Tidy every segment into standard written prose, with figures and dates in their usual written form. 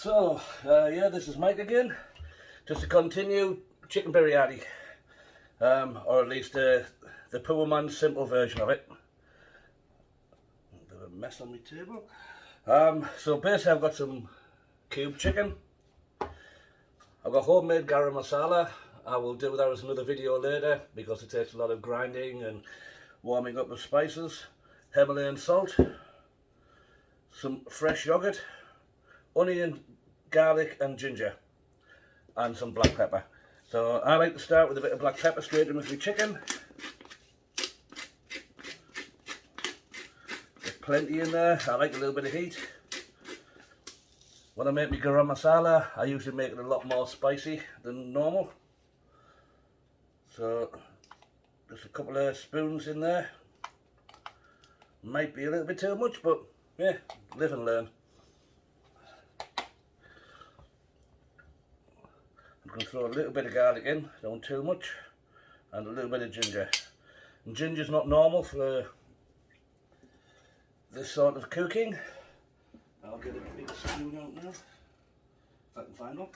Yeah, this is Mike again, just to continue chicken biryani, or at least the poor man's simple version of it. A bit of a mess on my table. So basically I've got some cube chicken. I've got homemade garam masala. I will do that as another video later because it takes a lot of grinding and warming up of spices. Himalayan salt, some fresh yogurt, onion, garlic and ginger, and some black pepper. So I like to start with a bit of black pepper straight in with my chicken. Get plenty in there. I like a little bit of heat. When I make my garam masala, I usually make it a lot more spicy than normal. So just a couple of spoons in there. Might be a little bit too much, but yeah, live and learn. I'm going to throw a little bit of garlic in, don't too much, and a little bit of ginger. And ginger's not normal for this sort of cooking. I'll get a big spoon out now, if I can find one.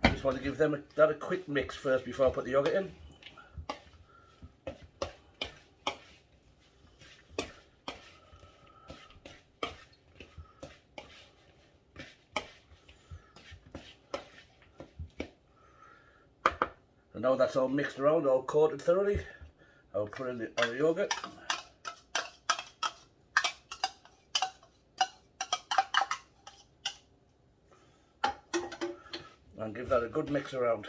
I just want to give them that a quick mix first before I put the yogurt in. And now that's all mixed around, all coated thoroughly, I'll put in the yogurt. And give that a good mix around.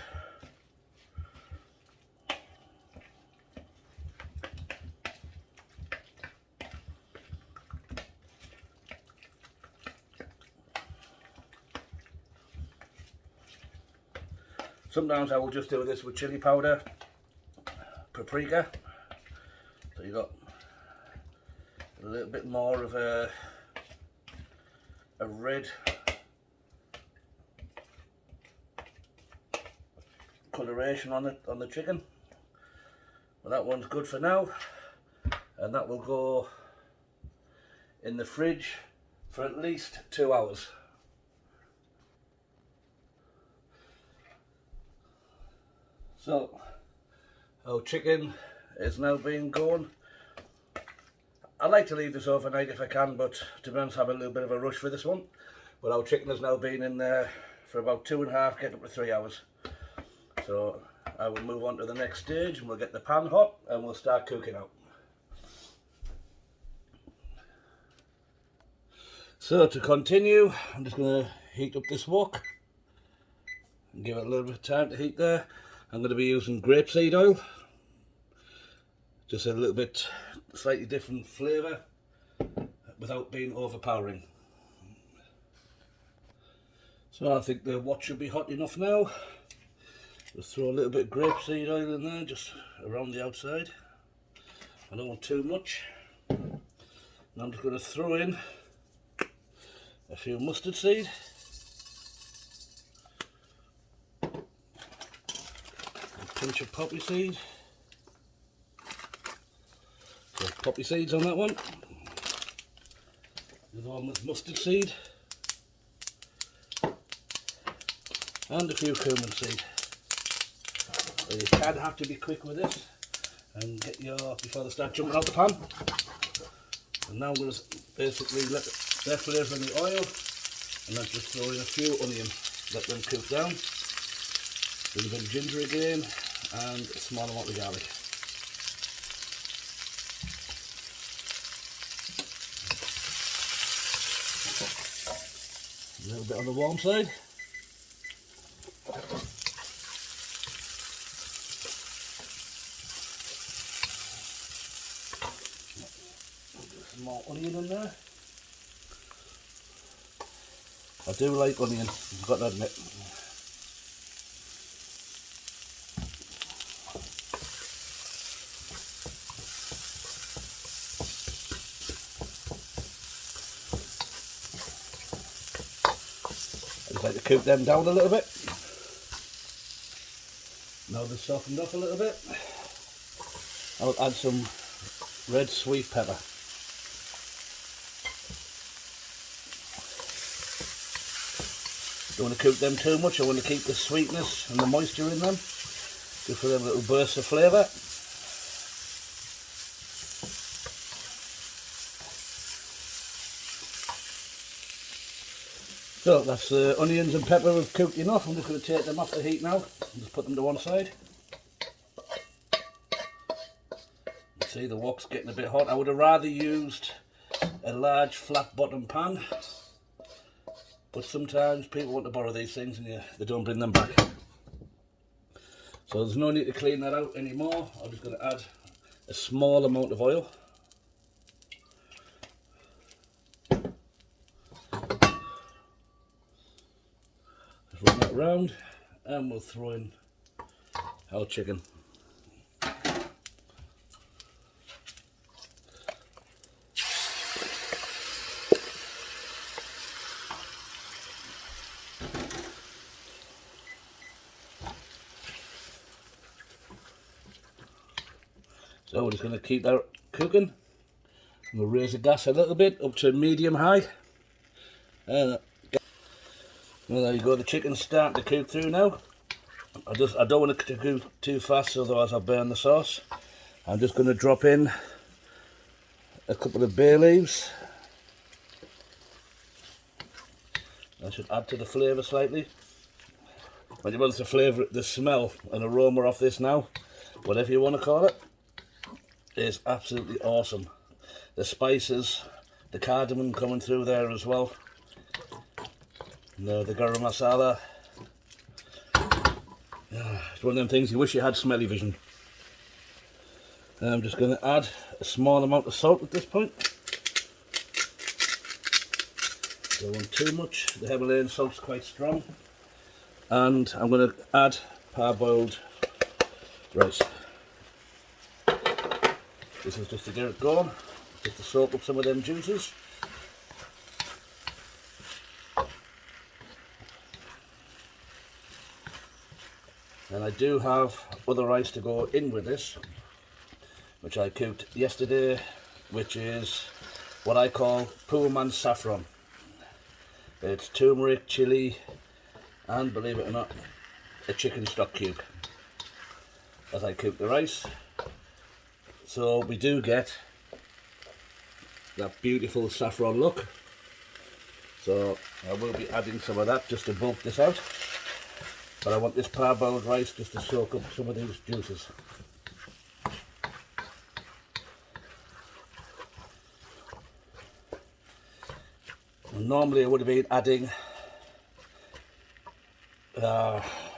Sometimes I will just do this with chili powder, paprika, so you got a little bit more of a red coloration on the chicken. Well, that one's good for now, and that will go in the fridge for at least 2 hours. So our chicken is now being gone. I like to leave this overnight if I can, but to be honest, I have a little bit of a rush for this one. But our chicken has now been in there for about 2.5, getting up to 3 hours. So I will move on to the next stage and we'll get the pan hot and we'll start cooking out. So to continue, I'm just going to heat up this wok and give it a little bit of time to heat there. I'm going to be using grapeseed oil, just a little bit slightly different flavour without being overpowering. So I think the wok should be hot enough now. Just throw a little bit of grapeseed oil in there, just around the outside. I don't want too much. And I'm just going to throw in a few mustard seed. Pinch of poppy seed. So poppy seeds on that one. The other one was mustard seed. And a few cumin seed. So you can have to be quick with this and get before they start jumping out the pan. And now I'm going to basically let their flavour in the oil, and then just throw in a few onion, let them cook down. A little bit of ginger again, and a small amount of garlic. A little bit on the warm side. Some more onion in there. I do like onion, I've got to admit. I just like to cook them down a little bit. Now they've softened up a little bit, I'll add some red sweet pepper. Don't want to cook them too much. I want to keep the sweetness and the moisture in them, just for them little bursts of flavour. So that's the onions and pepper have cooked enough. I'm just going to take them off the heat now and just put them to one side. See, the wok's getting a bit hot. I would have rather used a large flat bottom pan, but sometimes people want to borrow these things and they don't bring them back. So there's no need to clean that out anymore. I'm just going to add a small amount of oil. Just run that around and we'll throw in our chicken. So we're just going to keep that cooking. We'll raise the gas a little bit up to medium high. Well, there you go, the chicken's starting to cook through now. I don't want it to cook too fast, otherwise I'll burn the sauce. I'm just going to drop in a couple of bay leaves. That should add to the flavour slightly. When you want the flavour, the smell and aroma off this now, whatever you want to call it, is absolutely awesome. The spices, the cardamom coming through there as well. The garam masala. It's one of them things you wish you had smelly vision. I'm just going to add a small amount of salt at this point. Don't want too much. The Himalayan salt's quite strong. And I'm going to add parboiled rice. This is just to get it going, just to soak up some of them juices. And I do have other rice to go in with this, which I cooked yesterday, which is what I call Pullman saffron. It's turmeric, chilli, and believe it or not, a chicken stock cube as I cook the rice. So we do get that beautiful saffron look. So I will be adding some of that just to bulk this out. But I want this parboiled rice just to soak up some of these juices. And normally I would have been adding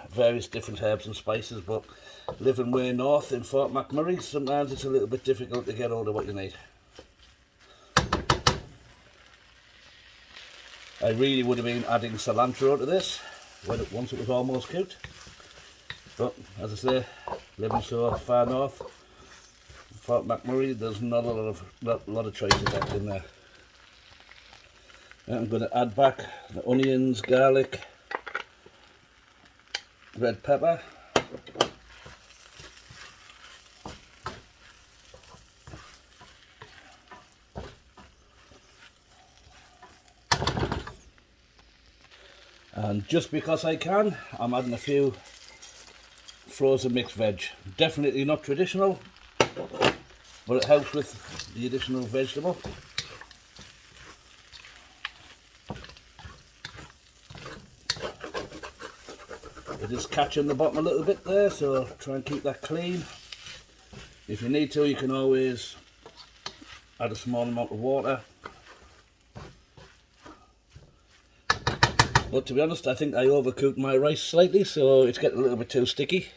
various different herbs and spices, but living way north in Fort McMurray, sometimes it's a little bit difficult to get hold of what you need. I really would have been adding cilantro to this once it was almost cooked, but as I say, living so far north, Fort McMurray, there's not a lot of choices left in there. And I'm going to add back the onions, garlic, red pepper. And just because I can, I'm adding a few frozen mixed veg. Definitely not traditional, but it helps with the additional vegetable. It is catching the bottom a little bit there, so try and keep that clean. If you need to, you can always add a small amount of water. But to be honest, I think I overcooked my rice slightly, so it's getting a little bit too sticky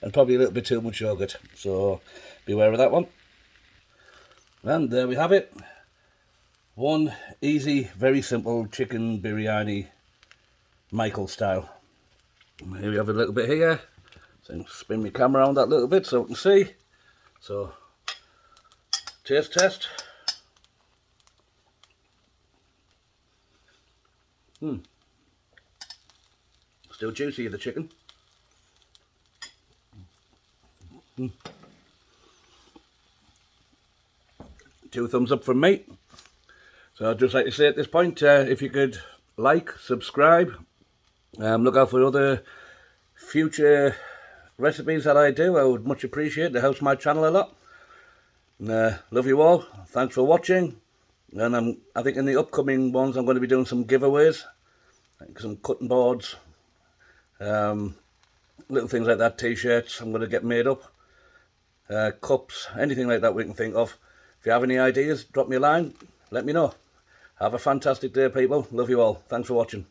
and probably a little bit too much yogurt. So beware of that one. And there we have it. One easy, very simple chicken biryani, Michael style. Here we have a little bit here. So spin my camera around that little bit so we can see. So, taste test. Still juicy, the chicken. 2 thumbs up from me. So I'd just like to say at this point, if you could like, subscribe, Look out for other future recipes that I do. I would much appreciate it. It helps my channel a lot. And, love you all. Thanks for watching. And I think in the upcoming ones I'm going to be doing some giveaways, like some cutting boards, little things like that, t-shirts I'm going to get made up, cups, anything like that we can think of. If you have any ideas, drop me a line, let me know. Have a fantastic day, people. Love you all. Thanks for watching.